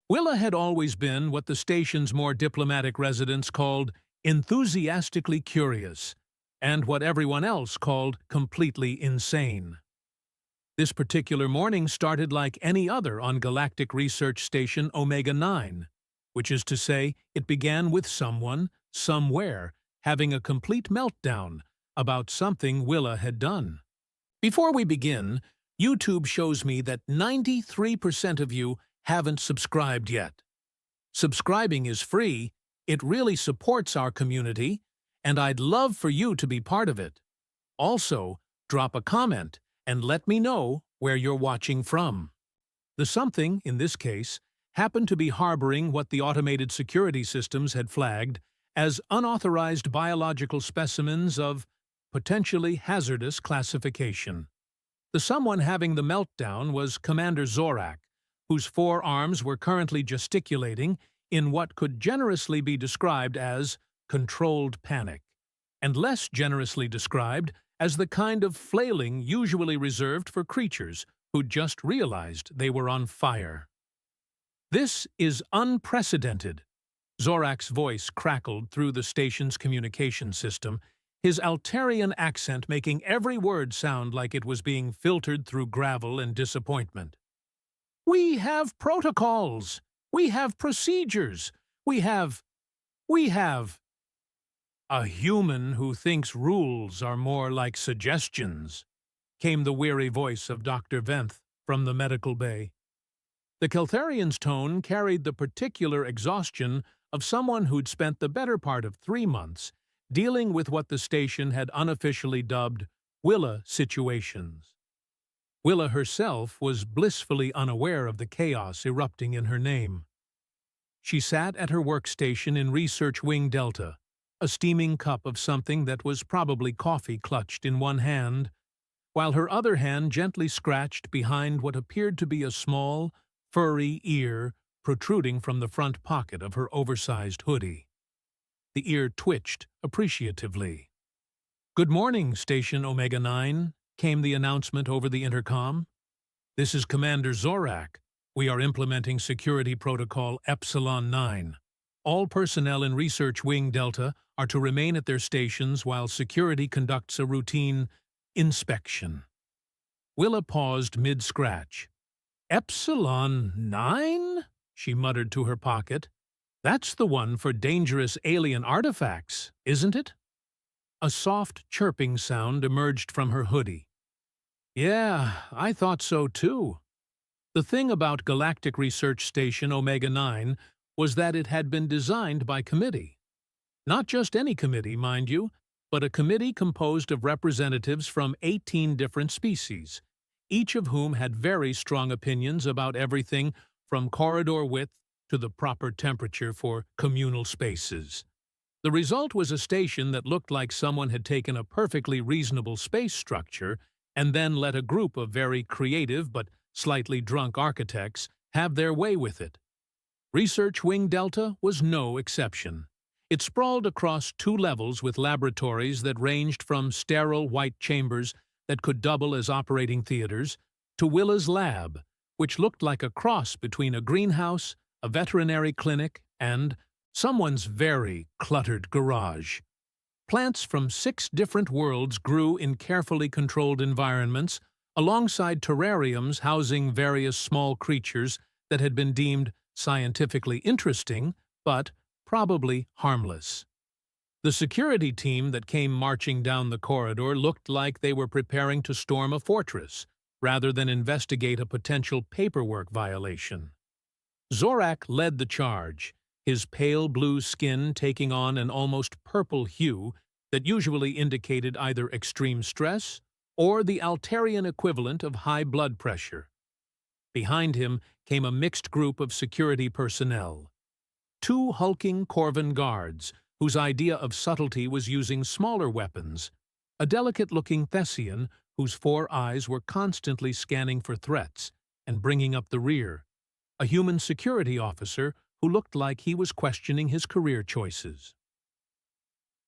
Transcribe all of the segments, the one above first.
Willa had always been what the station's more diplomatic residents called enthusiastically curious, and what everyone else called completely insane. This particular morning started like any other on Galactic Research Station Omega-9, which is to say, it began with someone, somewhere, having a complete meltdown about something Willa had done. Before we begin, YouTube shows me that 93% of you haven't subscribed yet. Subscribing is free, it really supports our community, and I'd love for you to be part of it. Also, drop a comment and let me know where you're watching from. The something, in this case, happened to be harboring what the automated security systems had flagged as unauthorized biological specimens of potentially hazardous classification. The someone having the meltdown was Commander Zorak, whose four arms were currently gesticulating in what could generously be described as controlled panic, and less generously described as the kind of flailing usually reserved for creatures who'd just realized they were on fire. "This is unprecedented," Zorak's voice crackled through the station's communication system, his Altarian accent making every word sound like it was being filtered through gravel and disappointment. "We have protocols. We have procedures. We have... A human who thinks rules are more like suggestions," came the weary voice of Dr. Venth from the medical bay. The Keltharian's tone carried the particular exhaustion of someone who'd spent the better part of 3 months dealing with what the station had unofficially dubbed Willa situations. Willa herself was blissfully unaware of the chaos erupting in her name. She sat at her workstation in Research Wing Delta, a steaming cup of something that was probably coffee clutched in one hand, while her other hand gently scratched behind what appeared to be a small, furry ear protruding from the front pocket of her oversized hoodie. The ear twitched appreciatively. "Good morning, Station Omega-9, came the announcement over the intercom. "This is Commander Zorak. We are implementing Security Protocol Epsilon-9. All personnel in Research Wing Delta are to remain at their stations while security conducts a routine inspection." Willa paused mid-scratch. "Epsilon-9?" she muttered to her pocket. "That's the one for dangerous alien artifacts, isn't it?" A soft chirping sound emerged from her hoodie. "Yeah, I thought so too." The thing about Galactic Research Station Omega-9 was that it had been designed by committee. Not just any committee, mind you, but a committee composed of representatives from 18 different species, each of whom had very strong opinions about everything from corridor width to the proper temperature for communal spaces. The result was a station that looked like someone had taken a perfectly reasonable space structure and then let a group of very creative but slightly drunk architects have their way with it. Research Wing Delta was no exception. It sprawled across 2 levels with laboratories that ranged from sterile white chambers that could double as operating theaters to Willa's lab, which looked like a cross between a greenhouse, a veterinary clinic, and someone's very cluttered garage. Plants from 6 different worlds grew in carefully controlled environments alongside terrariums housing various small creatures that had been deemed scientifically interesting, but probably harmless. The security team that came marching down the corridor looked like they were preparing to storm a fortress, rather than investigate a potential paperwork violation. Zorak led the charge, his pale blue skin taking on an almost purple hue that usually indicated either extreme stress or the Altarian equivalent of high blood pressure. Behind him came a mixed group of security personnel. 2 hulking Corvan guards, whose idea of subtlety was using smaller weapons, a delicate-looking Thessian whose 4 eyes were constantly scanning for threats and bringing up the rear, a human security officer who looked like he was questioning his career choices.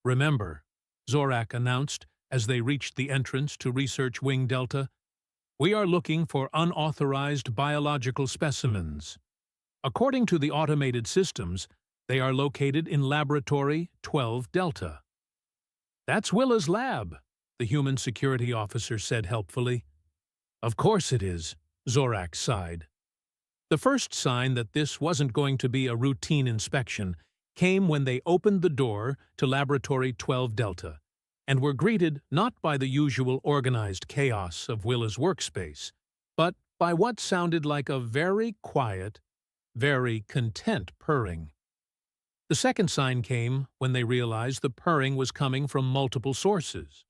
"Remember," Zorak announced as they reached the entrance to Research Wing Delta, "we are looking for unauthorized biological specimens. According to the automated systems, they are located in Laboratory 12 Delta. That's Willa's lab, the human security officer said helpfully. Of course it is, Zorak sighed. The first sign that this wasn't going to be a routine inspection came when they opened the door to Laboratory 12 Delta and were greeted not by the usual organized chaos of Willa's workspace, but by what sounded like a very quiet, very content purring. The second sign came when they realized the purring was coming from multiple sources.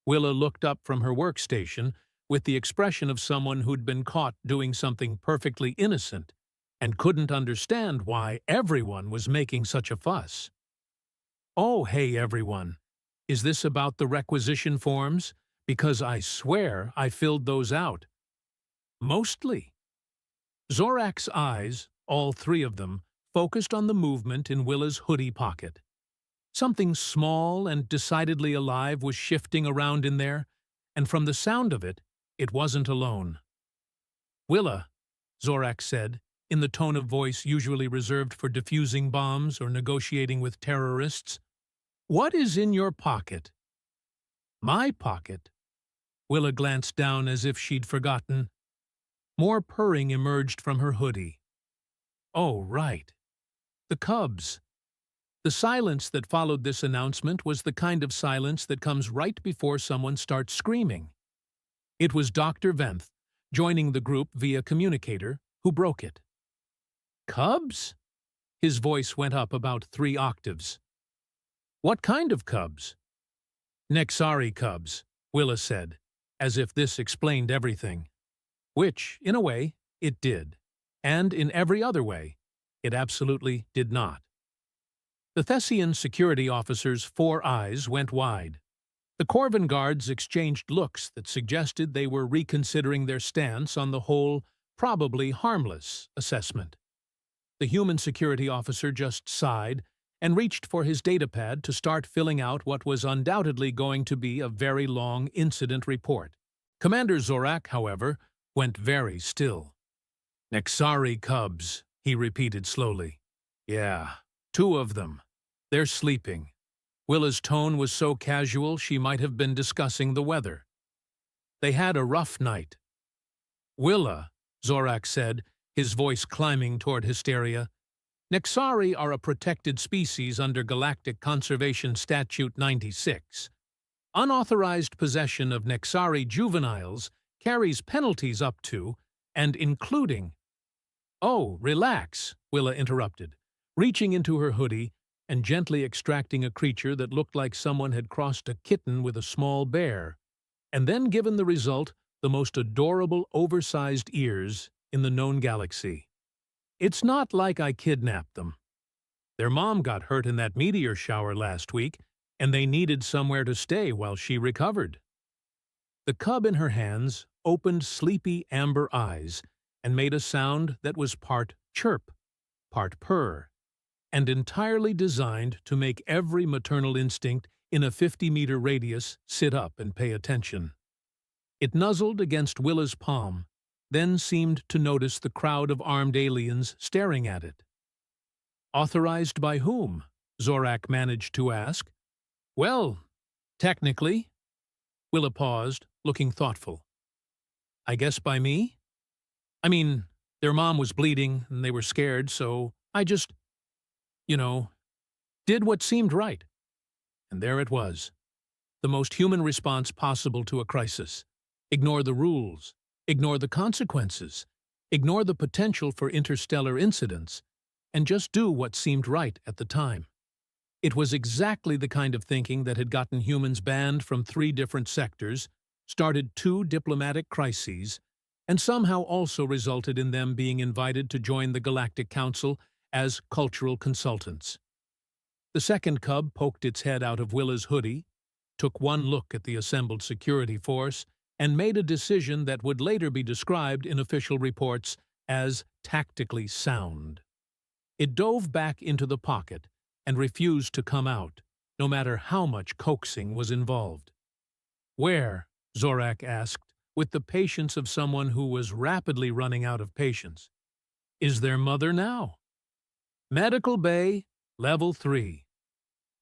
Willa looked up from her workstation with the expression of someone who'd been caught doing something perfectly innocent and couldn't understand why everyone was making such a fuss. "Oh, hey everyone, is this about the requisition forms? Because I swear I filled those out." "Mostly." Zorak's eyes, all three of them, focused on the movement in Willa's hoodie pocket. Something small and decidedly alive was shifting around in there, and from the sound of it, it wasn't alone. "Willa," Zorak said, in the tone of voice usually reserved for defusing bombs or negotiating with terrorists, "what is in your pocket?" "My pocket?" Willa glanced down as if she'd forgotten. More purring emerged from her hoodie. "Oh, right. The cubs." The silence that followed this announcement was the kind of silence that comes right before someone starts screaming. It was Dr. Venth, joining the group via communicator, who broke it. "Cubs?" His voice went up about 3 octaves. "What kind of cubs?" "Nexari cubs," Willa said, as if this explained everything. Which, in a way, it did. And in every other way, it absolutely did not. The Thessian security officer's 4 eyes went wide. The Corvin guards exchanged looks that suggested they were reconsidering their stance on the whole, probably harmless, assessment. The human security officer just sighed and reached for his datapad to start filling out what was undoubtedly going to be a very long incident report. Commander Zorak, however, went very still. "Nexari cubs," he repeated slowly. "Yeah, 2 of them. They're sleeping." Willa's tone was so casual she might have been discussing the weather. "They had a rough night." "Willa," Zorak said, his voice climbing toward hysteria, "Nexari are a protected species under Galactic Conservation Statute 96. Unauthorized possession of Nexari juveniles carries penalties up to and including—" "Oh, relax," Willa interrupted, reaching into her hoodie and gently extracting a creature that looked like someone had crossed a kitten with a small bear, and then given the result the most adorable oversized ears in the known galaxy. "It's not like I kidnapped them. Their mom got hurt in that meteor shower last week, and they needed somewhere to stay while she recovered." The cub in her hands opened sleepy amber eyes and made a sound that was part chirp, part purr, and entirely designed to make every maternal instinct in a 50-meter radius sit up and pay attention. It nuzzled against Willa's palm, then seemed to notice the crowd of armed aliens staring at it. "Authorized by whom?" Zorak managed to ask. "Well, technically." Willa paused, looking thoughtful. "I guess by me? I mean, their mom was bleeding and they were scared, so I just, did what seemed right." And there it was. The most human response possible to a crisis. Ignore the rules. Ignore the consequences. Ignore the potential for interstellar incidents. And just do what seemed right at the time. It was exactly the kind of thinking that had gotten humans banned from 3 different sectors, started 2 diplomatic crises, and somehow also resulted in them being invited to join the Galactic Council as cultural consultants. The second cub poked its head out of Willa's hoodie, took one look at the assembled security force, and made a decision that would later be described in official reports as tactically sound. It dove back into the pocket and refused to come out, no matter how much coaxing was involved. "Where?" Zorak asked, with the patience of someone who was rapidly running out of patience. is their mother now. Medical Bay, Level 3.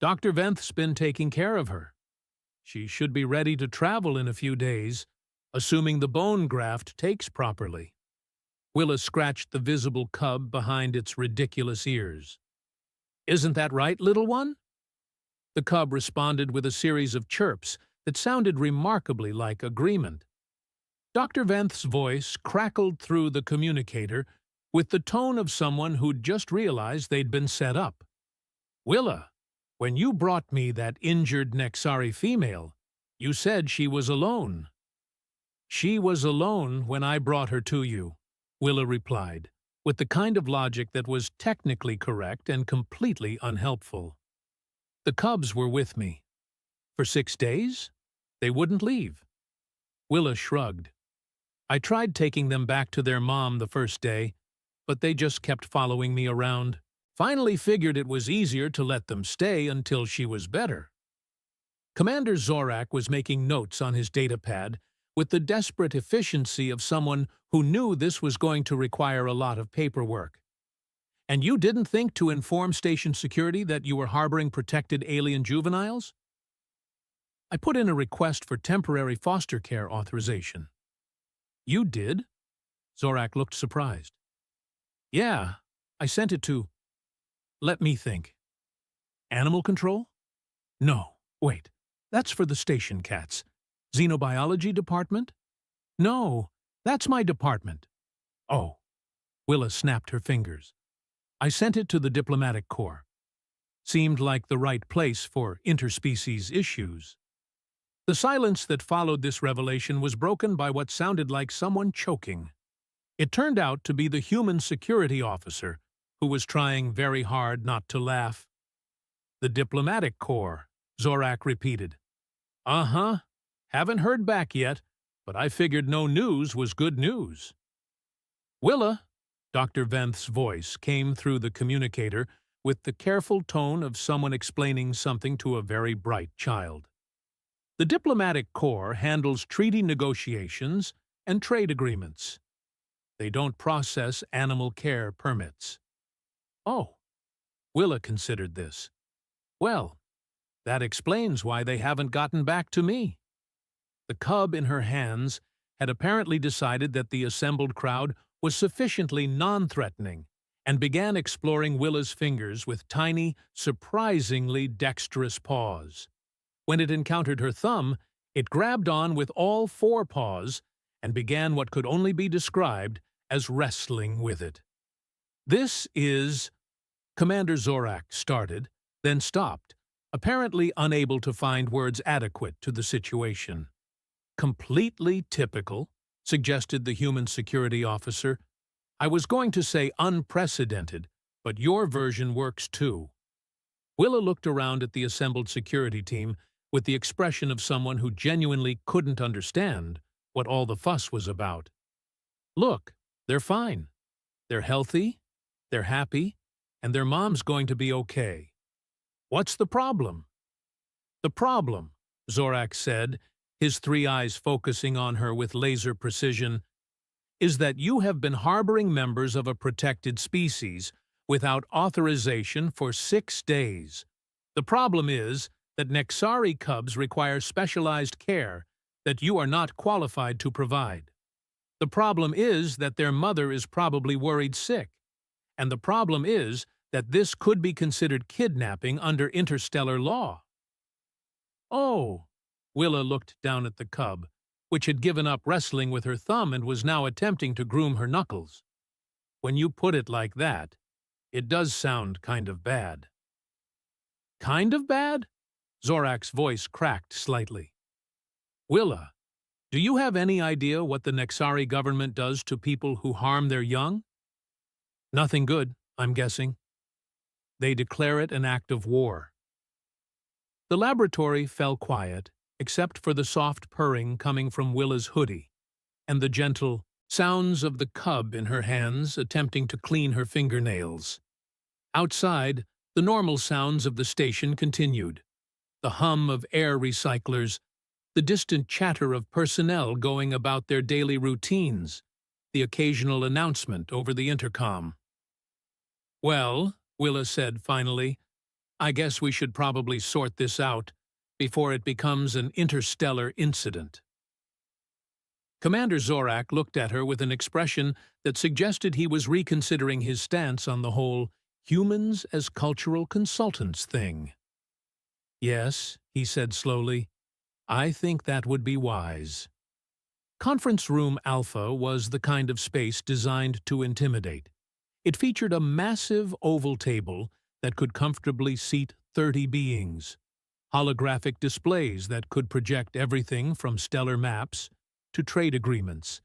Dr. Venth's been taking care of her. She should be ready to travel in a few days, assuming the bone graft takes properly. Willa scratched the visible cub behind its ridiculous ears. Isn't that right, little one? The cub responded with a series of chirps that sounded remarkably like agreement. Dr. Venth's voice crackled through the communicator with the tone of someone who'd just realized they'd been set up. Willa, when you brought me that injured Nexari female, you said she was alone. She was alone when I brought her to you, Willa replied, with the kind of logic that was technically correct and completely unhelpful. The cubs were with me. For 6 days? They wouldn't leave. Willa shrugged. I tried taking them back to their mom the first day, but they just kept following me around. Finally figured it was easier to let them stay until she was better. Commander Zorak was making notes on his datapad with the desperate efficiency of someone who knew this was going to require a lot of paperwork. And you didn't think to inform station security that you were harboring protected alien juveniles? I put in a request for temporary foster care authorization. You did? Zorak looked surprised. Yeah, I sent it to... Let me think. Animal control? No, wait. That's for the station cats. Xenobiology department? No, that's my department. Oh. Willa snapped her fingers. I sent it to the diplomatic corps. Seemed like the right place for interspecies issues. The silence that followed this revelation was broken by what sounded like someone choking. It turned out to be the human security officer, who was trying very hard not to laugh. The diplomatic corps, Zorak repeated. Uh-huh. Haven't heard back yet, but I figured no news was good news. Willa, Dr. Venth's voice came through the communicator with the careful tone of someone explaining something to a very bright child. The diplomatic corps handles treaty negotiations and trade agreements. They don't process animal care permits. Oh, Willa considered this. Well, that explains why they haven't gotten back to me. The cub in her hands had apparently decided that the assembled crowd was sufficiently non-threatening and began exploring Willa's fingers with tiny, surprisingly dexterous paws. When it encountered her thumb, it grabbed on with all 4 paws and began what could only be described as wrestling with it. This is... Commander Zorak started, then stopped, apparently unable to find words adequate to the situation. Completely typical, suggested the human security officer. I was going to say unprecedented, but your version works too. Willa looked around at the assembled security team with the expression of someone who genuinely couldn't understand what all the fuss was about. Look, they're fine. They're healthy, they're happy, and their mom's going to be okay. What's the problem? The problem, Zorak said, his 3 eyes focusing on her with laser precision, is that you have been harboring members of a protected species without authorization for 6 days. The problem is that Nexari cubs require specialized care that you are not qualified to provide. The problem is that their mother is probably worried sick, and the problem is that this could be considered kidnapping under interstellar law. Oh, Willa looked down at the cub, which had given up wrestling with her thumb and was now attempting to groom her knuckles. When you put it like that, it does sound kind of bad. Kind of bad? Zorak's voice cracked slightly. Willa, do you have any idea what the Nexari government does to people who harm their young? Nothing good, I'm guessing. They declare it an act of war. The laboratory fell quiet, except for the soft purring coming from Willa's hoodie, and the gentle sounds of the cub in her hands attempting to clean her fingernails. Outside, the normal sounds of the station continued. The hum of air recyclers, the distant chatter of personnel going about their daily routines, the occasional announcement over the intercom. "Well," Willa said finally, "I guess we should probably sort this out before it becomes an interstellar incident." Commander Zorak looked at her with an expression that suggested he was reconsidering his stance on the whole humans as cultural consultants thing. "Yes," he said slowly, "I think that would be wise." Conference Room Alpha was the kind of space designed to intimidate. It featured a massive oval table that could comfortably seat 30 beings, holographic displays that could project everything from stellar maps to trade agreements,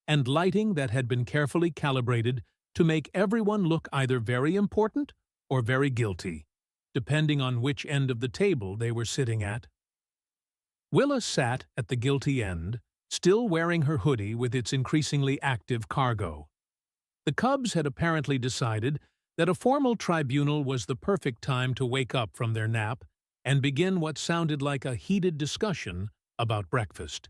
and lighting that had been carefully calibrated to make everyone look either very important or very guilty, depending on which end of the table they were sitting at. Willa sat at the guilty end, still wearing her hoodie with its increasingly active cargo. The Cubs had apparently decided that a formal tribunal was the perfect time to wake up from their nap and begin what sounded like a heated discussion about breakfast.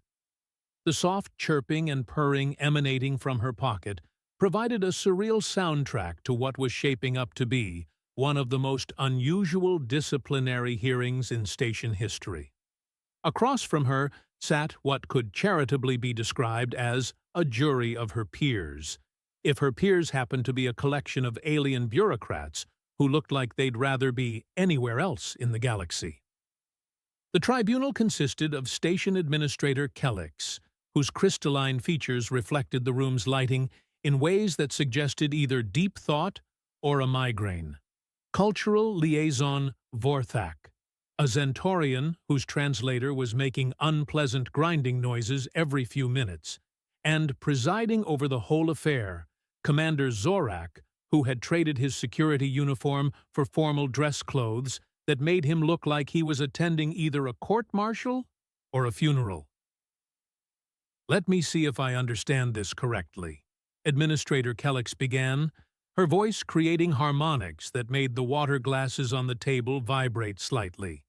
The soft chirping and purring emanating from her pocket provided a surreal soundtrack to what was shaping up to be one of the most unusual disciplinary hearings in station history. Across from her sat what could charitably be described as a jury of her peers, if her peers happened to be a collection of alien bureaucrats who looked like they'd rather be anywhere else in the galaxy. The tribunal consisted of Station Administrator Kellix, whose crystalline features reflected the room's lighting in ways that suggested either deep thought or a migraine. Cultural Liaison Vorthak, a Zentorian whose translator was making unpleasant grinding noises every few minutes, and presiding over the whole affair, Commander Zorak, who had traded his security uniform for formal dress clothes that made him look like he was attending either a court-martial or a funeral. "Let me see if I understand this correctly," Administrator Kellix began, her voice creating harmonics that made the water glasses on the table vibrate slightly.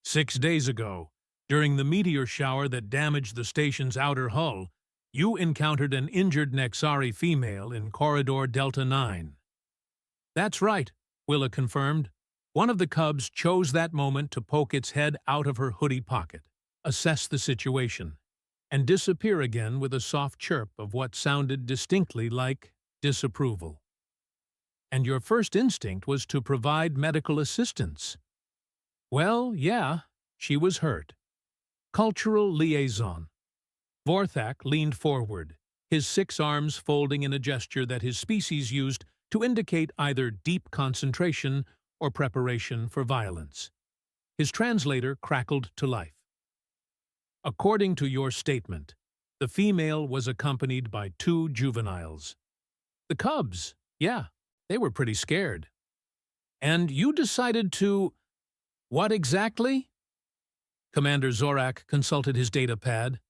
"6 days ago, during the meteor shower that damaged the station's outer hull, you encountered an injured Nexari female in Corridor Delta 9. "That's right," Willa confirmed. One of the Cubs chose that moment to poke its head out of her hoodie pocket, assess the situation, and disappear again with a soft chirp of what sounded distinctly like disapproval. "And your first instinct was to provide medical assistance." "Well, yeah, she was hurt." Cultural Liaison. Vorthak leaned forward, his 6 arms folding in a gesture that his species used to indicate either deep concentration or preparation for violence. His translator crackled to life. "According to your statement, the female was accompanied by 2 juveniles. The Cubs, yeah, they were pretty scared. And you decided to... what exactly?" Commander Zorak consulted his data pad.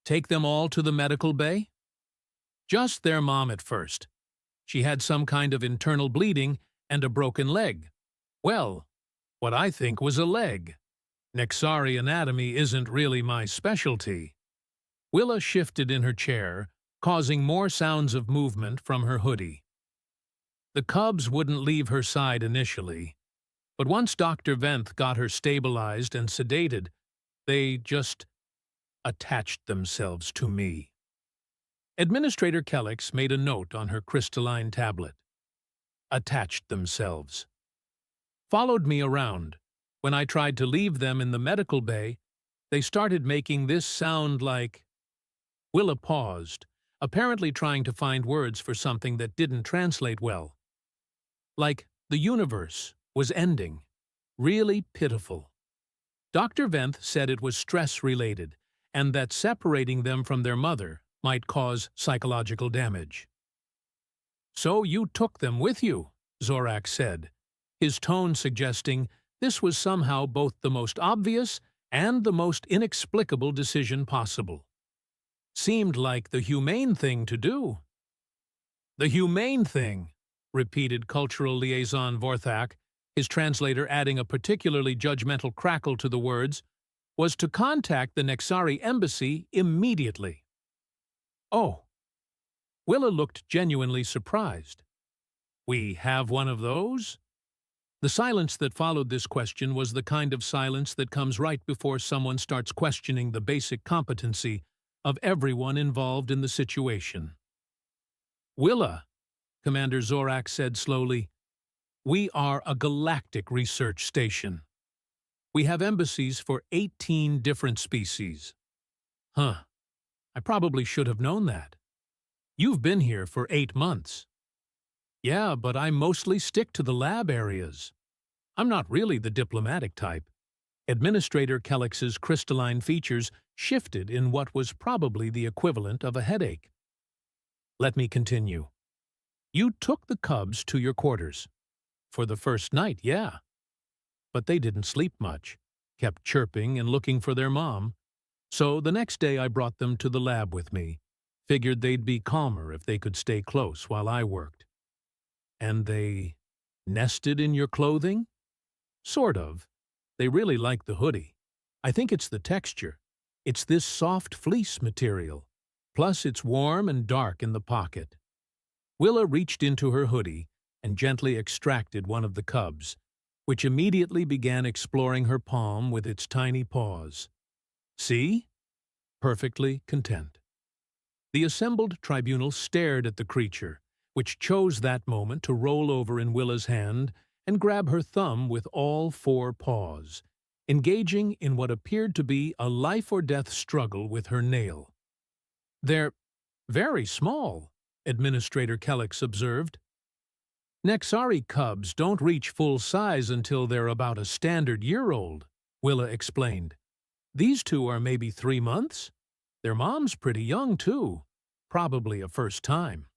"Take them all to the medical bay?" "Just their mom at first. She had some kind of internal bleeding and a broken leg. Well, what I think was a leg. Nexari anatomy isn't really my specialty." Willa shifted in her chair, causing more sounds of movement from her hoodie. The Cubs wouldn't leave her side initially, but once Dr. Venth got her stabilized and sedated, they just attached themselves to me. Administrator Kellix made a note on her crystalline tablet. Attached themselves. Followed me around. When I tried to leave them in the medical bay, they started making this sound like... Willa paused, apparently trying to find words for something that didn't translate well. Like the universe was ending. Really pitiful. Dr. Venth said it was stress-related, and that separating them from their mother might cause psychological damage. "So you took them with you," Zorak said, his tone suggesting this was somehow both the most obvious and the most inexplicable decision possible. Seemed like the humane thing to do. "The humane thing," repeated Cultural Liaison Vorthak, his translator adding a particularly judgmental crackle to the words, "was to contact the Nexari embassy immediately." "Oh, Willa looked genuinely surprised. "We have one of those?" The silence that followed this question was the kind of silence that comes right before someone starts questioning the basic competency of everyone involved in the situation. "Willa," Commander Zorak said slowly, "we are a galactic research station. We have embassies for 18 different species." "Huh. I probably should have known that. You've been here for 8 months." "Yeah, but I mostly stick to the lab areas. I'm not really the diplomatic type." Administrator Kellix's crystalline features shifted in what was probably the equivalent of a headache. "Let me continue. You took the cubs to your quarters. For the first night, yeah. But they didn't sleep much, kept chirping and looking for their mom. So the next day I brought them to the lab with me. Figured they'd be calmer if they could stay close while I worked." "And they nested in your clothing?" "Sort of. They really like the hoodie. I think it's the texture. It's this soft fleece material. Plus it's warm and dark in the pocket." Willa reached into her hoodie and gently extracted one of the cubs, which immediately began exploring her palm with its tiny paws. "See? Perfectly content." The assembled tribunal stared at the creature, which chose that moment to roll over in Willa's hand and grab her thumb with all 4 paws, engaging in what appeared to be a life-or-death struggle with her nail. "They're very small," Administrator Kellix observed. "Nexari cubs don't reach full size until they're about a standard year-old," Willa explained. "These 2 are maybe 3 months. Their mom's pretty young, too. Probably a first time."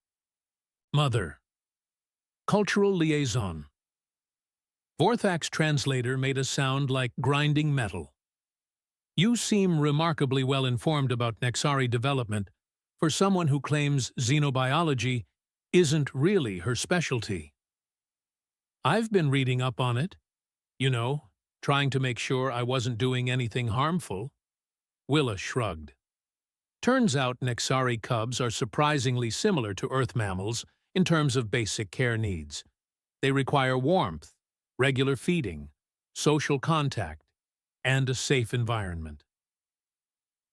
Mother. Cultural liaison. Vorthak's translator made a sound like grinding metal. "You seem remarkably well informed about Nexari development for someone who claims xenobiology isn't really her specialty." "I've been reading up on it. You know, trying to make sure I wasn't doing anything harmful." Willa shrugged. "Turns out Nexari cubs are surprisingly similar to Earth mammals in terms of basic care needs. They require warmth, regular feeding, social contact, and a safe environment."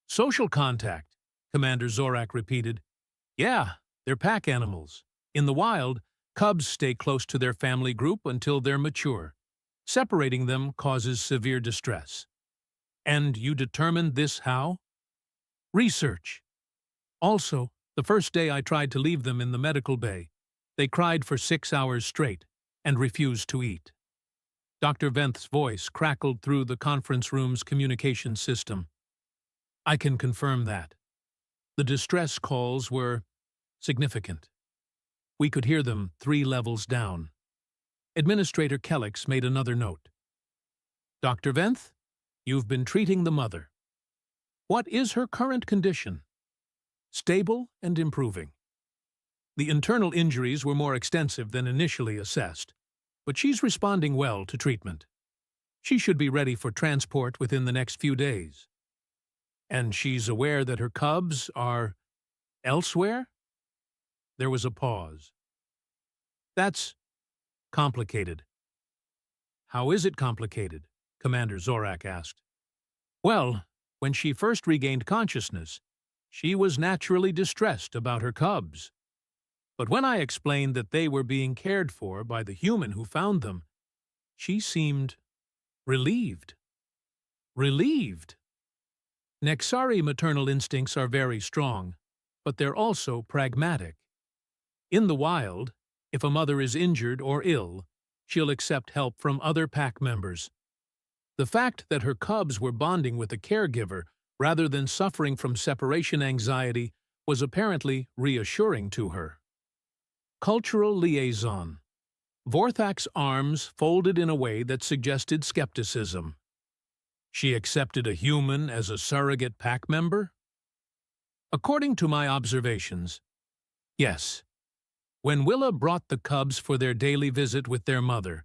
"Social contact," Commander Zorak repeated. "Yeah, they're pack animals. In the wild, cubs stay close to their family group until they're mature. Separating them causes severe distress." "And you determined this how?" "Research. Also, the first day I tried to leave them in the medical bay, they cried for 6 hours straight and refused to eat." Dr. Venth's voice crackled through the conference room's communication system. "I can confirm that. The distress calls were significant. We could hear them 3 levels down." Administrator Kellix made another note. "Dr. Venth, you've been treating the mother. What is her current condition?" "Stable and improving. The internal injuries were more extensive than initially assessed, but she's responding well to treatment. She should be ready for transport within the next few days." "And she's aware that her cubs are elsewhere?" There was a pause. "That's complicated." "How is it complicated?" Commander Zorak asked. "Well, when she first regained consciousness, she was naturally distressed about her cubs. But when I explained that they were being cared for by the human who found them, she seemed relieved." "Relieved?" "Nexari maternal instincts are very strong, but they're also pragmatic. In the wild, if a mother is injured or ill, she'll accept help from other pack members. The fact that her cubs were bonding with a caregiver rather than suffering from separation anxiety was apparently reassuring to her." Cultural liaison. Vorthak's arms folded in a way that suggested skepticism. "She accepted a human as a surrogate pack member?" "According to my observations, yes. When Willa brought the cubs for their daily visit with their mother,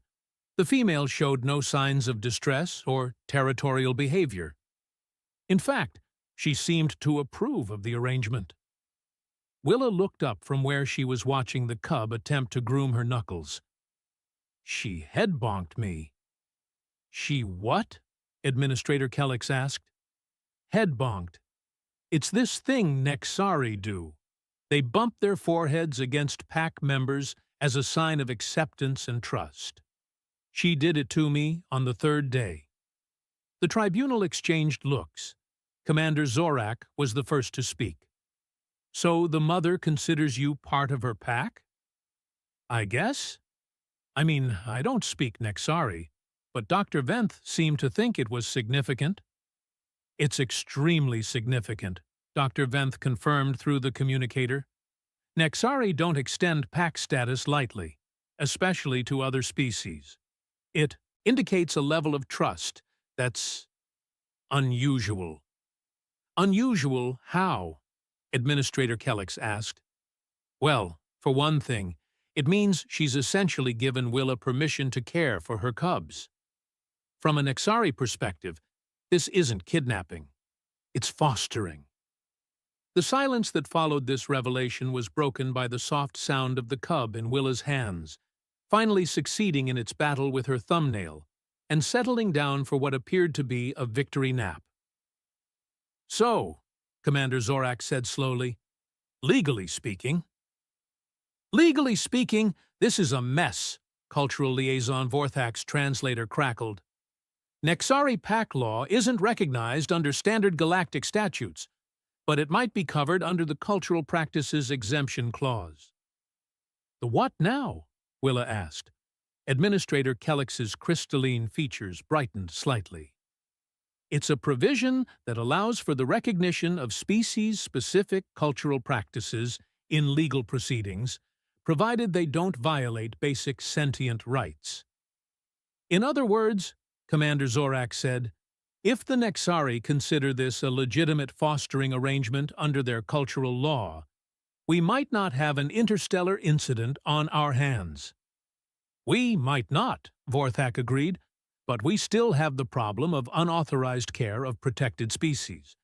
the female showed no signs of distress or territorial behavior. In fact, she seemed to approve of the arrangement." Willa looked up from where she was watching the cub attempt to groom her knuckles. She head-bonked me. She what? Administrator Kellex asked. Head-bonked. It's this thing Nexari do. They bump their foreheads against pack members as a sign of acceptance and trust. She did it to me on the third day. The tribunal exchanged looks. Commander Zorak was the first to speak. So the mother considers you part of her pack? I guess. I mean, I don't speak Nexari, but Dr. Venth seemed to think it was significant. It's extremely significant, Dr. Venth confirmed through the communicator. Nexari don't extend pack status lightly, especially to other species. It indicates a level of trust that's unusual. Unusual how? Administrator Kellex asked. Well, for one thing, it means she's essentially given Willa permission to care for her cubs. From a Nexari perspective, this isn't kidnapping. It's fostering. The silence that followed this revelation was broken by the soft sound of the cub in Willa's hands, finally succeeding in its battle with her thumbnail and settling down for what appeared to be a victory nap. So, Commander Zorak said slowly, legally speaking, this is a mess, Cultural Liaison Vorthax translator crackled. Nexari pack law isn't recognized under standard galactic statutes, but it might be covered under the Cultural Practices Exemption Clause. The what now? Willa asked. Administrator Kellex's crystalline features brightened slightly. It's a provision that allows for the recognition of species-specific cultural practices in legal proceedings, provided they don't violate basic sentient rights. In other words, Commander Zorak said, if the Nexari consider this a legitimate fostering arrangement under their cultural law, we might not have an interstellar incident on our hands. We might not, Vorthak agreed, but we still have the problem of unauthorized care of protected species,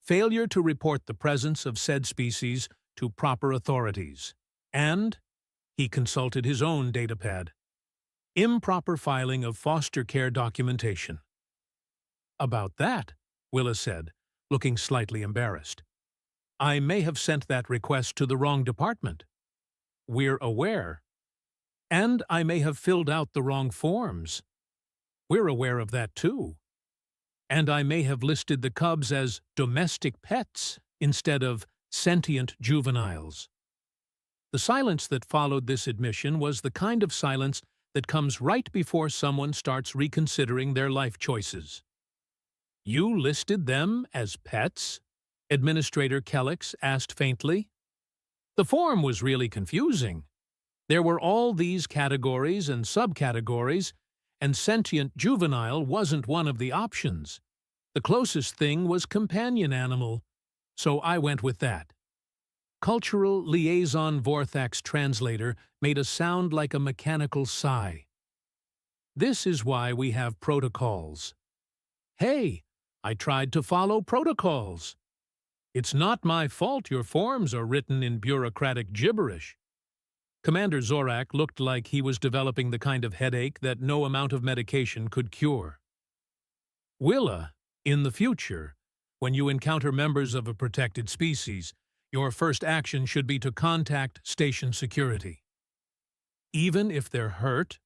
failure to report the presence of said species to proper authorities, and, he consulted his own datapad, improper filing of foster care documentation. About that, Willa said, looking slightly embarrassed. I may have sent that request to the wrong department. We're aware. And I may have filled out the wrong forms. We're aware of that too. And I may have listed the cubs as domestic pets instead of sentient juveniles. The silence that followed this admission was the kind of silence that comes right before someone starts reconsidering their life choices. You listed them as pets? Administrator Kellex asked faintly. The form was really confusing. There were all these categories and subcategories, and sentient juvenile wasn't one of the options. The closest thing was companion animal, so I went with that. Cultural Liaison Vorthax translator made a sound like a mechanical sigh. This is why we have protocols. Hey, I tried to follow protocols. It's not my fault your forms are written in bureaucratic gibberish. Commander Zorak looked like he was developing the kind of headache that no amount of medication could cure. Willa, in the future, when you encounter members of a protected species, your first action should be to contact station security. Even if they're hurt,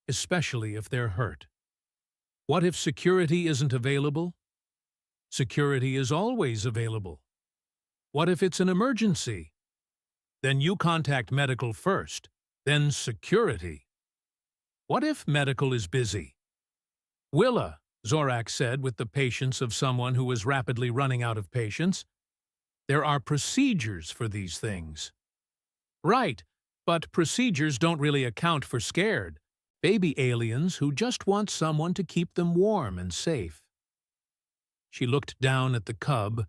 especially if they're hurt. What if security isn't available? Security is always available. What if it's an emergency? Then you contact medical first, then security. What if medical is busy? Willa, Zorak said with the patience of someone who is rapidly running out of patience. There are procedures for these things. Right, but procedures don't really account for scared baby aliens who just want someone to keep them warm and safe. She looked down at the cub,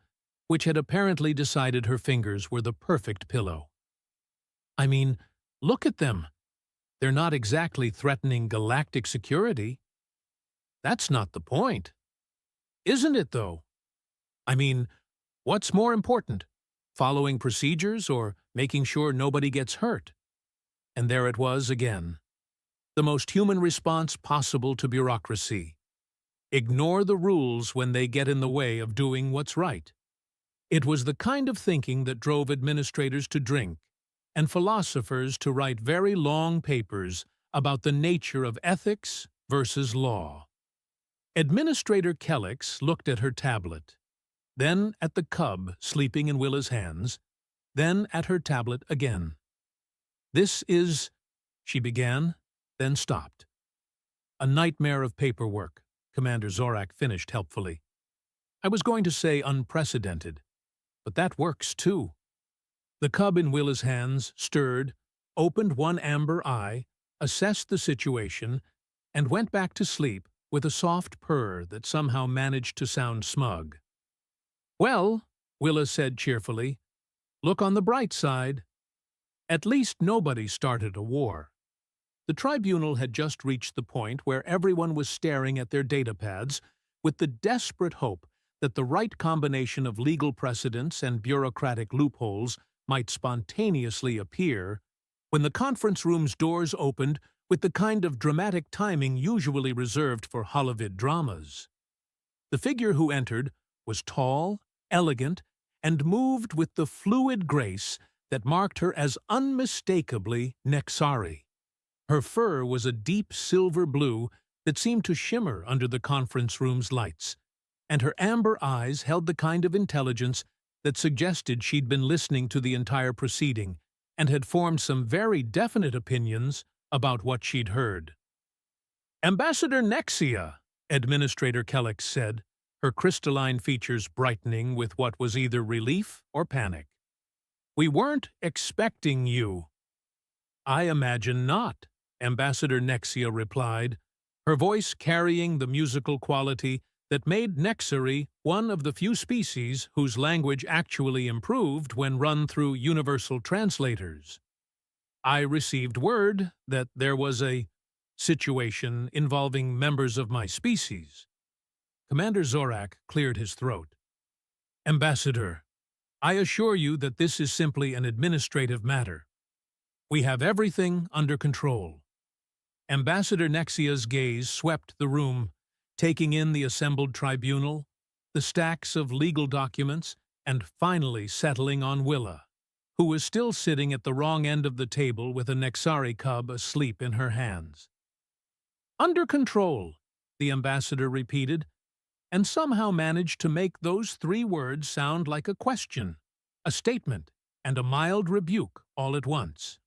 which had apparently decided her fingers were the perfect pillow. I mean, look at them. They're not exactly threatening galactic security. That's not the point. Isn't it, though? I mean, what's more important, Following procedures or making sure nobody gets hurt? And there it was again. The most human response possible to bureaucracy. Ignore the rules when they get in the way of doing what's right. It was the kind of thinking that drove administrators to drink and philosophers to write very long papers about the nature of ethics versus law. Administrator Kellix looked at her tablet, then at the cub sleeping in Willa's hands, then at her tablet again. "This is," she began, then stopped. "A nightmare of paperwork," Commander Zorak finished helpfully. "I was going to say unprecedented, but that works too." The cub in Willa's hands stirred, opened one amber eye, assessed the situation, and went back to sleep with a soft purr that somehow managed to sound smug. "Well," Willa said cheerfully, "look on the bright side. At least nobody started a war." The tribunal had just reached the point where everyone was staring at their datapads with the desperate hope that the right combination of legal precedents and bureaucratic loopholes might spontaneously appear when the conference room's doors opened with the kind of dramatic timing usually reserved for Hollywood dramas. The figure who entered was tall, elegant, and moved with the fluid grace that marked her as unmistakably Nexari. Her fur was a deep silver blue that seemed to shimmer under the conference room's lights, and her amber eyes held the kind of intelligence that suggested she'd been listening to the entire proceeding and had formed some very definite opinions about what she'd heard. "Ambassador Nexia," Administrator Kellix said, her crystalline features brightening with what was either relief or panic. "We weren't expecting you." "I imagine not," Ambassador Nexia replied, her voice carrying the musical quality that made Nexari one of the few species whose language actually improved when run through universal translators. "I received word that there was a situation involving members of my species." Commander Zorak cleared his throat. "Ambassador, I assure you that this is simply an administrative matter. We have everything under control." Ambassador Nexia's gaze swept the room, taking in the assembled tribunal, the stacks of legal documents, and finally settling on Willa, who was still sitting at the wrong end of the table with a Nexari cub asleep in her hands. "Under control," the ambassador repeated, and somehow managed to make those three words sound like a question, a statement, and a mild rebuke all at once.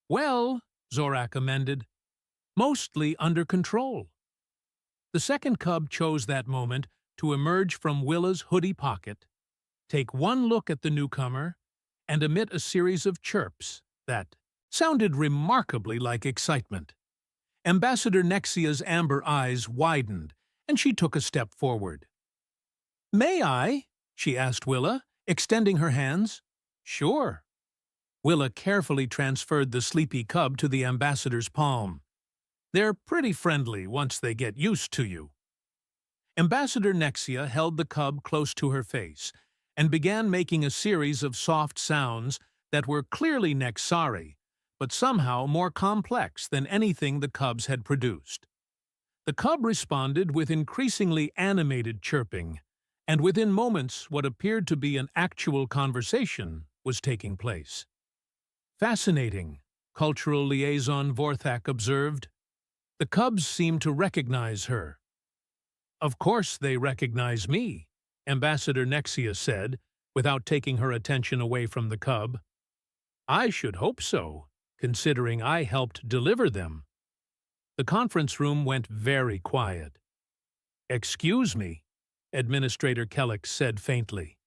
"Well," Zorak amended, "mostly under control." The second cub chose that moment to emerge from Willa's hoodie pocket, take one look at the newcomer, and emit a series of chirps that sounded remarkably like excitement. Ambassador Nexia's amber eyes widened, and she took a step forward. "May I?" she asked Willa, extending her hands. "Sure." Willa carefully transferred the sleepy cub to the ambassador's palm. "They're pretty friendly once they get used to you." Ambassador Nexia held the cub close to her face and began making a series of soft sounds that were clearly Nexari, but somehow more complex than anything the cubs had produced. The cub responded with increasingly animated chirping, and within moments what appeared to be an actual conversation was taking place. "Fascinating," Cultural Liaison Vorthak observed. "The cubs seem to recognize her." "Of course they recognize me," Ambassador Nexia said, without taking her attention away from the cub. "I should hope so, considering I helped deliver them." The conference room went very quiet. "Excuse me," Administrator Kellix said faintly.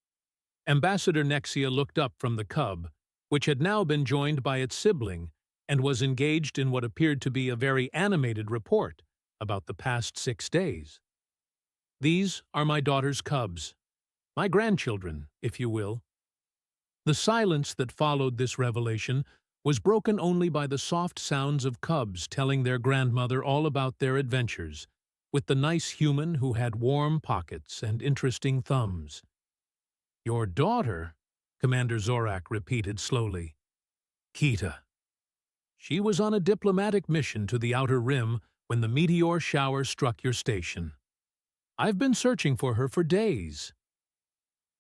Ambassador Nexia looked up from the cub, which had now been joined by its sibling, and was engaged in what appeared to be a very animated report about the past 6 days. "These are my daughter's cubs, my grandchildren, if you will." The silence that followed this revelation was broken only by the soft sounds of cubs telling their grandmother all about their adventures with the nice human who had warm pockets and interesting thumbs. "Your daughter?" Commander Zorak repeated slowly. Kita. She was on a diplomatic mission to the Outer Rim when the meteor shower struck your station. I've been searching for her for days.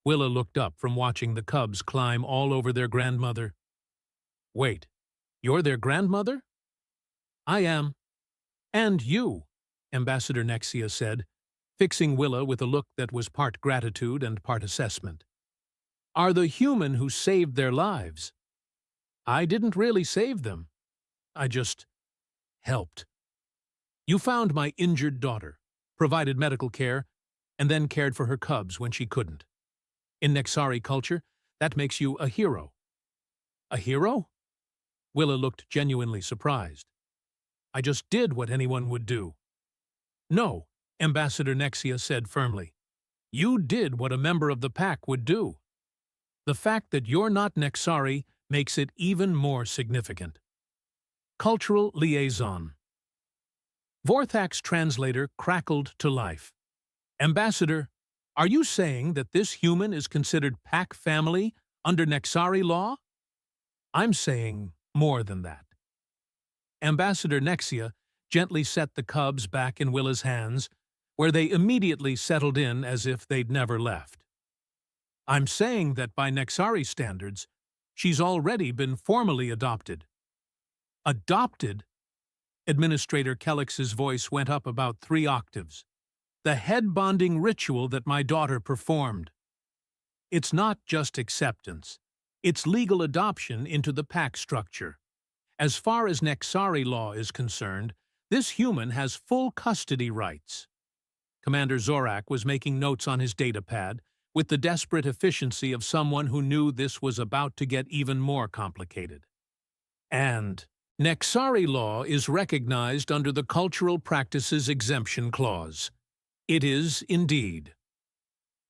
Willa looked up from watching the cubs climb all over their grandmother. Wait, you're their grandmother? I am. And you, Ambassador Nexia said, fixing Willa with a look that was part gratitude and part assessment. Are the human who saved their lives. I didn't really save them. I just helped. You found my injured daughter, provided medical care, and then cared for her cubs when she couldn't. In Nexari culture, that makes you a hero. A hero? Willa looked genuinely surprised. I just did what anyone would do. No, Ambassador Nexia said firmly. You did what a member of the pack would do. The fact that you're not Nexari makes it even more significant. Cultural liaison. Vorthak's translator crackled to life. Ambassador, are you saying that this human is considered pack family under Nexari law? I'm saying more than that. Ambassador Nexia gently set the cubs back in Willa's hands, where they immediately settled in as if they'd never left. I'm saying that by Nexari standards, she's already been formally adopted. Adopted? Administrator Kellix's voice went up about 3 octaves. The head-bonding ritual that my daughter performed. It's not just acceptance. It's legal adoption into the pack structure. As far as Nexari law is concerned, this human has full custody rights. Commander Zorak was making notes on his datapad with the desperate efficiency of someone who knew this was about to get even more complicated. And Nexari law is recognized under the Cultural Practices Exemption Clause. It is indeed.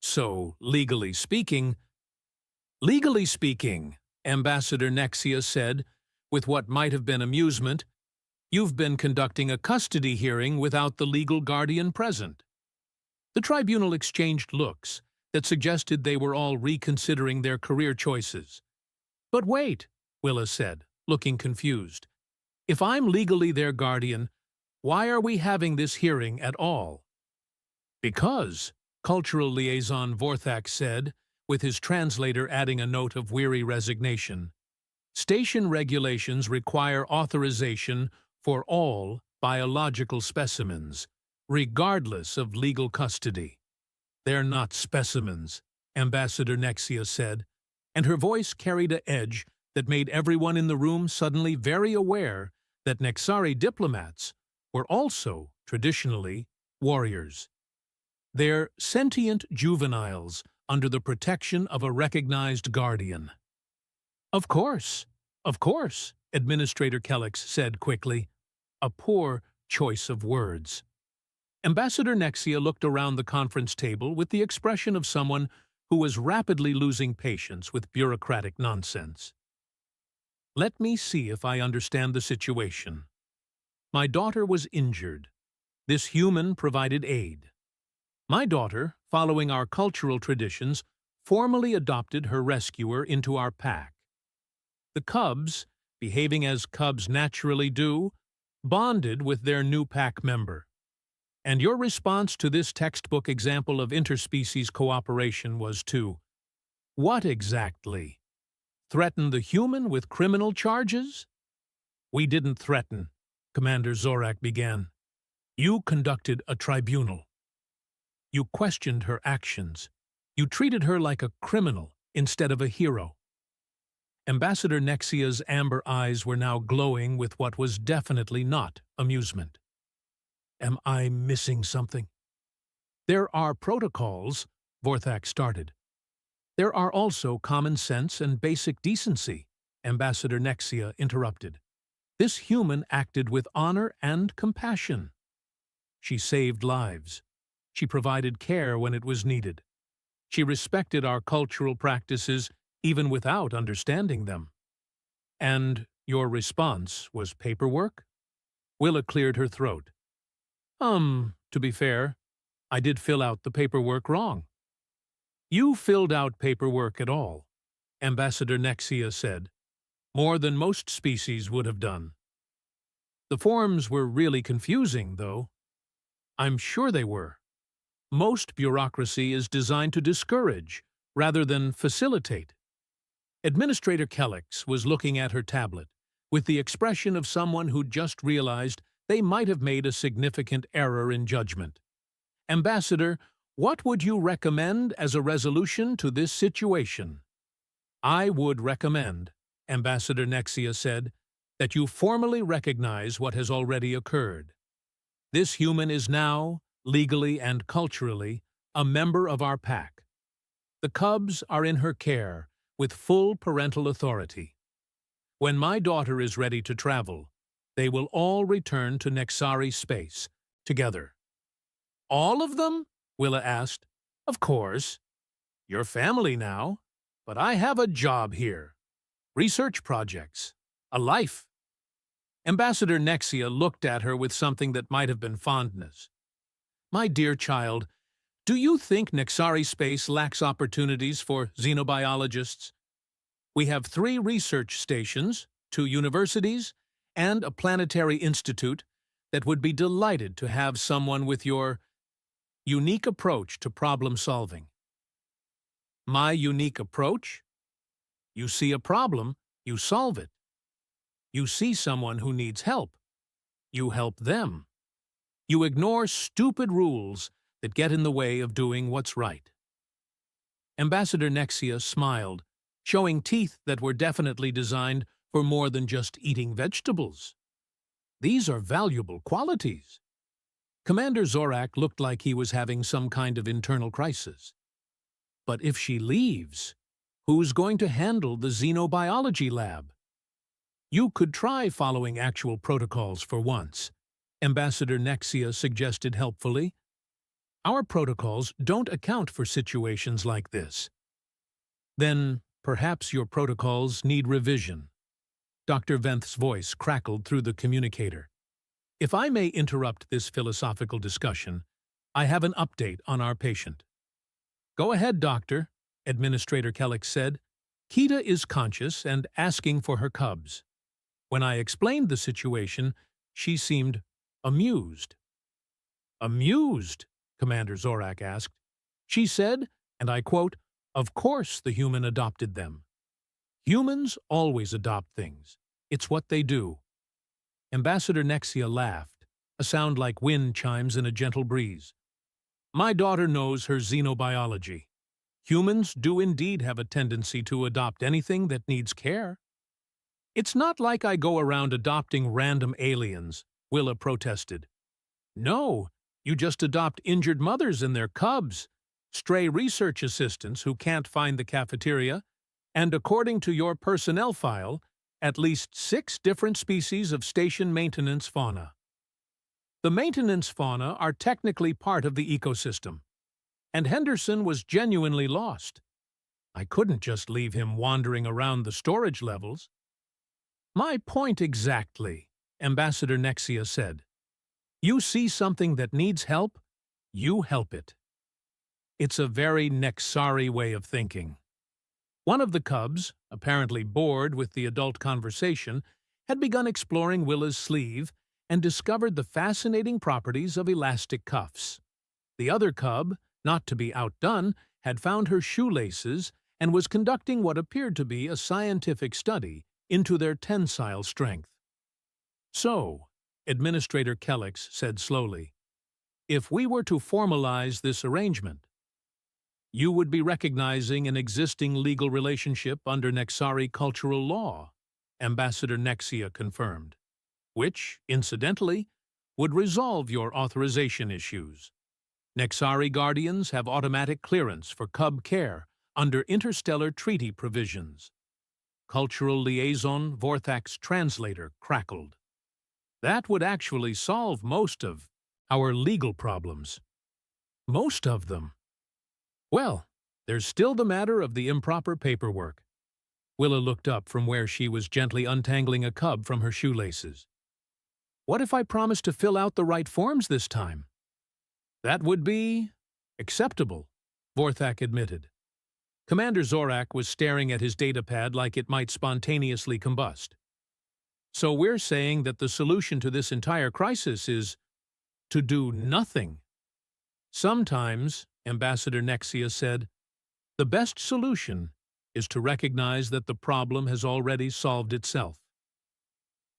So, legally speaking, Ambassador Nexia said, with what might have been amusement, you've been conducting a custody hearing without the legal guardian present. The tribunal exchanged looks that suggested they were all reconsidering their career choices. But wait, Willa said, looking confused. If I'm legally their guardian, why are we having this hearing at all? Because, Cultural Liaison Vorthak said, with his translator adding a note of weary resignation, station regulations require authorization for all biological specimens, regardless of legal custody. They're not specimens, Ambassador Nexia said, and her voice carried an edge that made everyone in the room suddenly very aware that Nexari diplomats were also, traditionally, warriors. They're sentient juveniles under the protection of a recognized guardian. Of course, Administrator Kellix said quickly, a poor choice of words. Ambassador Nexia looked around the conference table with the expression of someone who was rapidly losing patience with bureaucratic nonsense. Let me see if I understand the situation. My daughter was injured. This human provided aid. My daughter, following our cultural traditions, formally adopted her rescuer into our pack. The cubs, behaving as cubs naturally do, bonded with their new pack member. And your response to this textbook example of interspecies cooperation was to, what exactly? Threaten the human with criminal charges? We didn't threaten, Commander Zorak began. You conducted a tribunal. You questioned her actions. You treated her like a criminal instead of a hero. Ambassador Nexia's amber eyes were now glowing with what was definitely not amusement. Am I missing something? There are protocols, Vorthak started. There are also common sense and basic decency, Ambassador Nexia interrupted. This human acted with honor and compassion. She saved lives. She provided care when it was needed. She respected our cultural practices even without understanding them. And your response was paperwork? Willa cleared her throat. To be fair, I did fill out the paperwork wrong. You filled out paperwork at all, Ambassador Nexia said. More than most species would have done. The forms were really confusing, though. I'm sure they were. Most bureaucracy is designed to discourage, rather than facilitate. Administrator Kellix was looking at her tablet, with the expression of someone who'd just realized they might have made a significant error in judgment. Ambassador, what would you recommend as a resolution to this situation? I would recommend, Ambassador Nexia said, that you formally recognize what has already occurred. This human is now, legally and culturally, a member of our pack. The cubs are in her care, with full parental authority. When my daughter is ready to travel, they will all return to Nexari space, together. All of them? Willa asked. Of course. Your family now. But I have a job here. Research projects. A life. Ambassador Nexia looked at her with something that might have been fondness. My dear child, do you think Nexari space lacks opportunities for xenobiologists? We have 3 research stations, 2 universities, and a planetary institute that would be delighted to have someone with your unique approach to problem solving. My unique approach? You see a problem, you solve it. You see someone who needs help. You help them. You ignore stupid rules that get in the way of doing what's right. Ambassador Nexia smiled, showing teeth that were definitely designed for more than just eating vegetables. These are valuable qualities. Commander Zorak looked like he was having some kind of internal crisis. But if she leaves, who's going to handle the xenobiology lab? You could try following actual protocols for once, Ambassador Nexia suggested helpfully. Our protocols don't account for situations like this. Then perhaps your protocols need revision. Dr. Venth's voice crackled through the communicator. If I may interrupt this philosophical discussion, I have an update on our patient. Go ahead, Doctor, Administrator Kellix said. Kita is conscious and asking for her cubs. When I explained the situation, she seemed amused. Amused? Commander Zorak asked. She said, and I quote, "Of course the human adopted them. Humans always adopt things. It's what they do." Ambassador Nexia laughed, a sound like wind chimes in a gentle breeze. My daughter knows her xenobiology. Humans do indeed have a tendency to adopt anything that needs care. It's not like I go around adopting random aliens, Willa protested. No, you just adopt injured mothers and their cubs, stray research assistants who can't find the cafeteria, and according to your personnel file, at least 6 different species of station maintenance fauna. The maintenance fauna are technically part of the ecosystem, and Henderson was genuinely lost. I couldn't just leave him wandering around the storage levels. My point exactly, Ambassador Nexia said. You see something that needs help, you help it. It's a very Nexari way of thinking. One of the cubs, apparently bored with the adult conversation, had begun exploring Willa's sleeve and discovered the fascinating properties of elastic cuffs. The other cub, not to be outdone, had found her shoelaces and was conducting what appeared to be a scientific study into their tensile strength. So, Administrator Kellix said slowly, if we were to formalize this arrangement, you would be recognizing an existing legal relationship under Nexari cultural law, Ambassador Nexia confirmed, which, incidentally, would resolve your authorization issues. Nexari Guardians have automatic clearance for cub care under Interstellar Treaty provisions. Cultural Liaison Vorthax Translator crackled. That would actually solve most of our legal problems. Most of them. Well, there's still the matter of the improper paperwork. Willa looked up from where she was gently untangling a cub from her shoelaces. What if I promise to fill out the right forms this time? That would be acceptable, Vorthak admitted. Commander Zorak was staring at his datapad like it might spontaneously combust. So we're saying that the solution to this entire crisis is to do nothing. Sometimes, Ambassador Nexia said, the best solution is to recognize that the problem has already solved itself.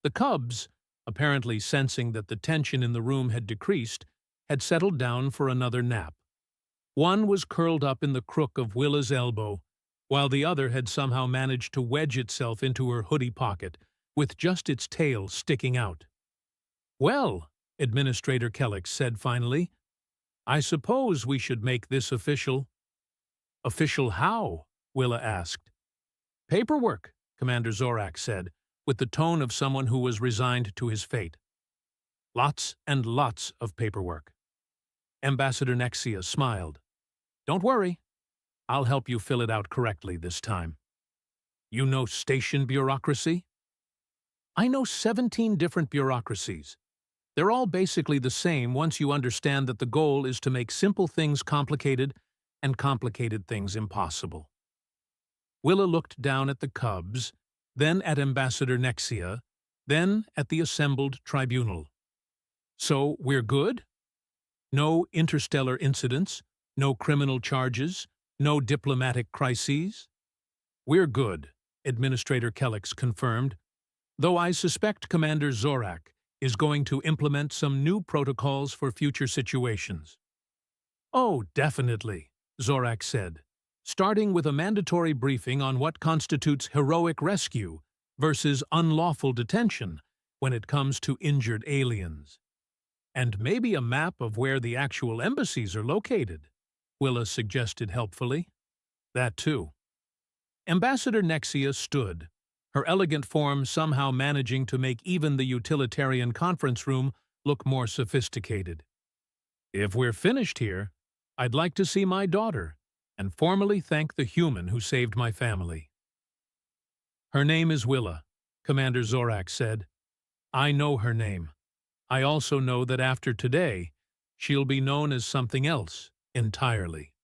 The Cubs, apparently sensing that the tension in the room had decreased, had settled down for another nap. One was curled up in the crook of Willa's elbow, while the other had somehow managed to wedge itself into her hoodie pocket, with just its tail sticking out. "Well," Administrator Kellex said finally, "I suppose we should make this official." "Official how?" Willa asked. "Paperwork," Commander Zorak said, with the tone of someone who was resigned to his fate. "Lots and lots of paperwork." Ambassador Nexia smiled. "Don't worry. I'll help you fill it out correctly this time." "You know station bureaucracy?" "I know 17 different bureaucracies. They're all basically the same once you understand that the goal is to make simple things complicated and complicated things impossible." Willa looked down at the Cubs, then at Ambassador Nexia, then at the assembled tribunal. "So we're good? No interstellar incidents, no criminal charges, no diplomatic crises?" "We're good," Administrator Kellex confirmed, "though I suspect Commander Zorak is going to implement some new protocols for future situations." "Oh, definitely," Zorak said, starting with a mandatory briefing on what constitutes heroic rescue versus unlawful detention when it comes to injured aliens. "And maybe a map of where the actual embassies are located," Willa suggested helpfully. "That too." Ambassador Nexia stood, her elegant form somehow managing to make even the utilitarian conference room look more sophisticated. "If we're finished here, I'd like to see my daughter and formally thank the human who saved my family." "Her name is Willa," Commander Zorak said. "I know her name. I also know that after today, she'll be known as something else entirely."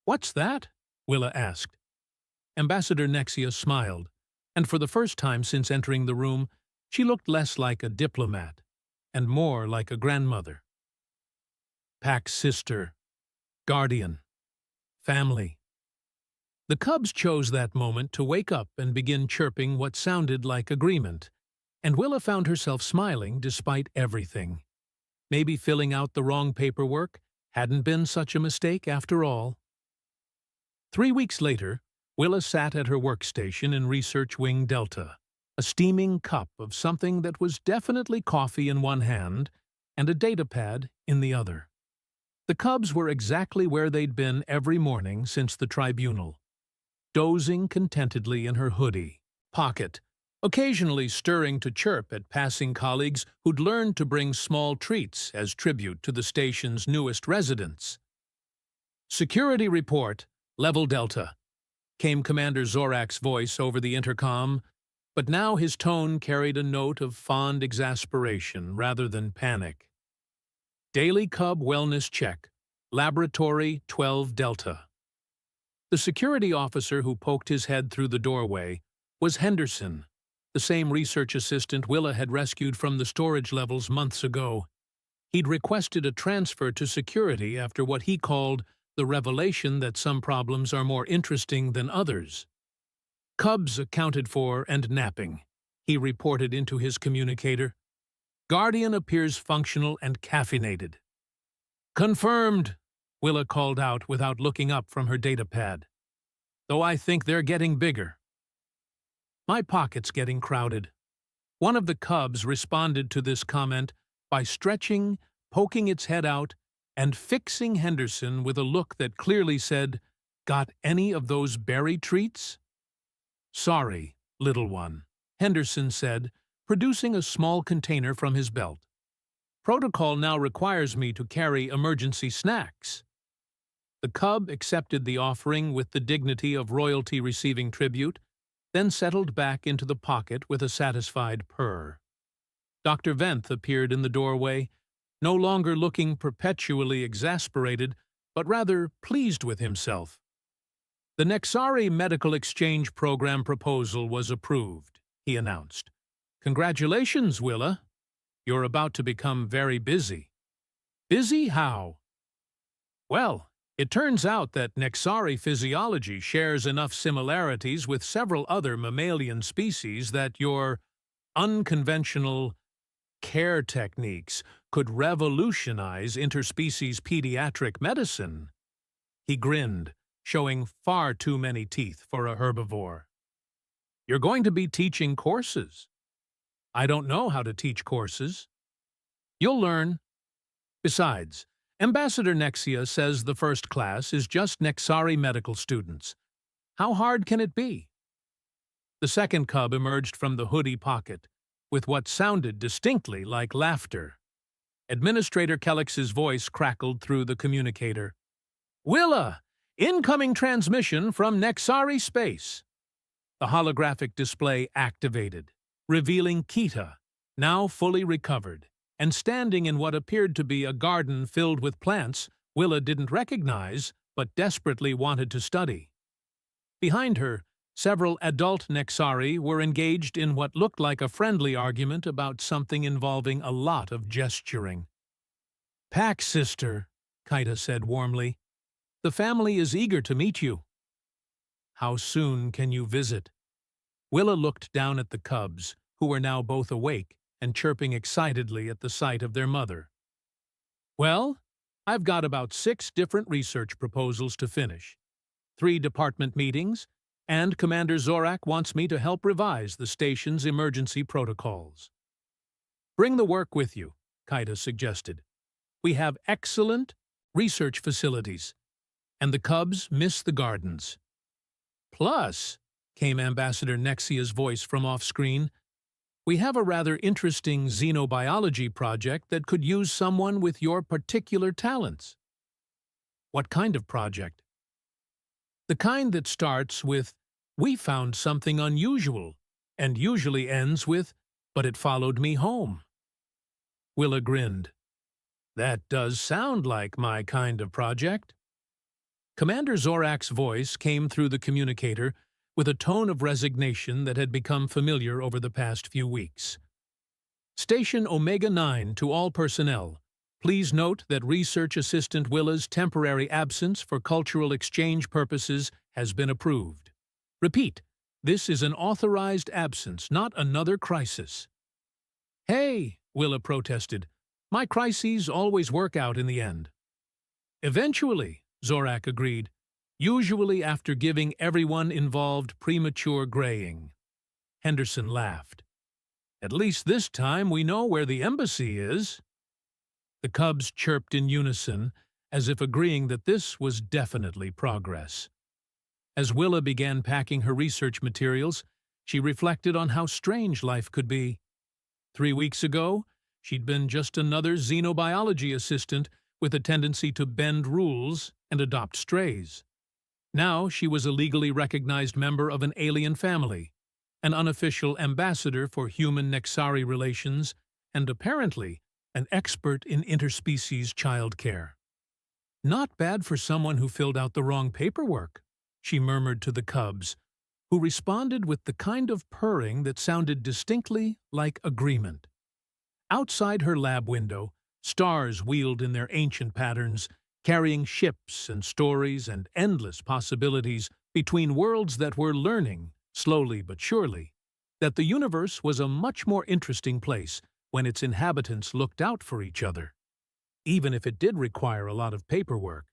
"What's that?" Willa asked. Ambassador Nexia smiled, and for the first time since entering the room, she looked less like a diplomat and more like a grandmother. "Pack's sister, guardian, family." The Cubs chose that moment to wake up and begin chirping what sounded like agreement, and Willa found herself smiling despite everything. Maybe filling out the wrong paperwork hadn't been such a mistake after all. 3 weeks later, Willa sat at her workstation in Research Wing Delta, a steaming cup of something that was definitely coffee in one hand and a datapad in the other. The Cubs were exactly where they'd been every morning since the tribunal, dozing contentedly in her hoodie pocket, occasionally stirring to chirp at passing colleagues who'd learned to bring small treats as tribute to the station's newest residents. "Security report, Level Delta," came Commander Zorak's voice over the intercom, but now his tone carried a note of fond exasperation rather than panic. "Daily Cub Wellness Check, Laboratory 12 Delta." The security officer who poked his head through the doorway was Henderson, the same research assistant Willa had rescued from the storage levels months ago. He'd requested a transfer to security after what he called the revelation that some problems are more interesting than others. "Cubs accounted for and napping," he reported into his communicator. "Guardian appears functional and caffeinated." "Confirmed," Willa called out without looking up from her datapad. "Though I think they're getting bigger." "My pocket's getting crowded." One of the Cubs responded to this comment by stretching, poking its head out, and fixing Henderson with a look that clearly said, "Got any of those berry treats?" "Sorry, little one," Henderson said, producing a small container from his belt. "Protocol now requires me to carry emergency snacks." The Cub accepted the offering with the dignity of royalty receiving tribute, then settled back into the pocket with a satisfied purr. Dr. Venth appeared in the doorway, no longer looking perpetually exasperated, but rather pleased with himself. The Nexari Medical Exchange Program proposal was approved, he announced. Congratulations, Willa. You're about to become very busy. Busy how? Well, it turns out that Nexari physiology shares enough similarities with several other mammalian species that your unconventional care techniques could revolutionize interspecies pediatric medicine. He grinned, showing far too many teeth for a herbivore. You're going to be teaching courses. I don't know how to teach courses. You'll learn. Besides, Ambassador Nexia says the first class is just Nexari medical students. How hard can it be? The second cub emerged from the hoodie pocket, with what sounded distinctly like laughter. Administrator Kellix's voice crackled through the communicator. Willa! Incoming transmission from Nexari space. The holographic display activated, revealing Kita, now fully recovered, and standing in what appeared to be a garden filled with plants Willa didn't recognize but desperately wanted to study. Behind her, several adult Nexari were engaged in what looked like a friendly argument about something involving a lot of gesturing. Pack sister, Kita said warmly. The family is eager to meet you. How soon can you visit? Willa looked down at the cubs, who were now both awake and chirping excitedly at the sight of their mother. Well, I've got about 6 different research proposals to finish, 3 department meetings, and Commander Zorak wants me to help revise the station's emergency protocols. Bring the work with you, Kita suggested. We have excellent research facilities, and the cubs miss the gardens. Plus, came Ambassador Nexia's voice from off-screen, we have a rather interesting xenobiology project that could use someone with your particular talents. What kind of project? The kind that starts with, we found something unusual, and usually ends with, but it followed me home. Willa grinned. That does sound like my kind of project. Commander Zorak's voice came through the communicator with a tone of resignation that had become familiar over the past few weeks. Station Omega-9 to all personnel. Please note that Research Assistant Willa's temporary absence for cultural exchange purposes has been approved. Repeat, this is an authorized absence, not another crisis. Hey, Willa protested. My crises always work out in the end. Eventually, Zorak agreed, usually after giving everyone involved premature graying. Henderson laughed. At least this time we know where the embassy is. The cubs chirped in unison, as if agreeing that this was definitely progress. As Willa began packing her research materials, she reflected on how strange life could be. 3 weeks ago, she'd been just another xenobiology assistant with a tendency to bend rules and adopt strays. Now she was a legally recognized member of an alien family, an unofficial ambassador for human-Nexari relations, and apparently an expert in interspecies childcare. Not bad for someone who filled out the wrong paperwork, she murmured to the cubs, who responded with the kind of purring that sounded distinctly like agreement. Outside her lab window, stars wheeled in their ancient patterns, carrying ships and stories and endless possibilities between worlds that were learning, slowly but surely, that the universe was a much more interesting place when its inhabitants looked out for each other. Even if it did require a lot of paperwork,